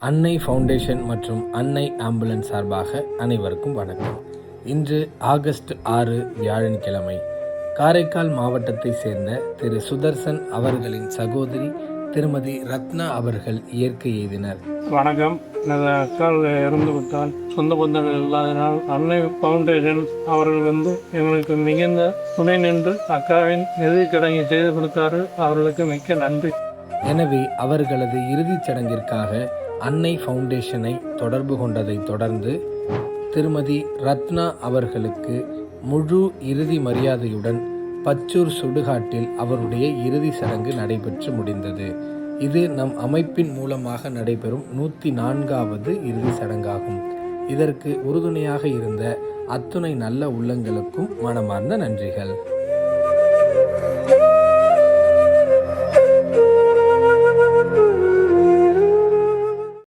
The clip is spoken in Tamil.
அன்னை ஃபவுண்டேஷன் மற்றும் அன்னை ஆம்புலன்ஸ் சார்பாக அனைவருக்கும் வணக்கம். இன்று ஆகஸ்ட் 6 வியாழன்கிழமை. காரைக்கால் மாவட்டத்தை சேர்ந்த திரு சுதர்சன் அவர்களின் சகோதரி திருமதி ரத்னா அவர்கள் இயற்கை எய்தினர். வணக்கம். எனது அக்கால் இறந்து விட்டால் சொந்த பந்தங்கள் இல்லாதனால் அன்னை ஃபவுண்டேஷன் அவர்கள் எங்களுக்கு மிகுந்த துணை நின்று அக்காவின் இறுதி சடங்கை செய்து கொடுத்தாரு. அவர்களுக்கு மிக்க நன்றி. எனவே அவர்களது இறுதிச் சடங்கிற்காக அன்னை ஃபவுண்டேஷனை தொடர்பு கொண்டதை தொடர்ந்து திருமதி ரத்னா அவர்களுக்கு முழு இறுதி மரியாதையுடன் பச்சூர் சுடுகாட்டில் அவருடைய இறுதி சடங்கு நடைபெற்று முடிந்தது. இது நம் அமைப்பின் மூலமாக நடைபெறும் 104வது இறுதி சடங்காகும். இதற்கு உறுதுணையாக இருந்த அத்துணை நல்ல உள்ளங்களுக்கும் மனமார்ந்த நன்றிகள்.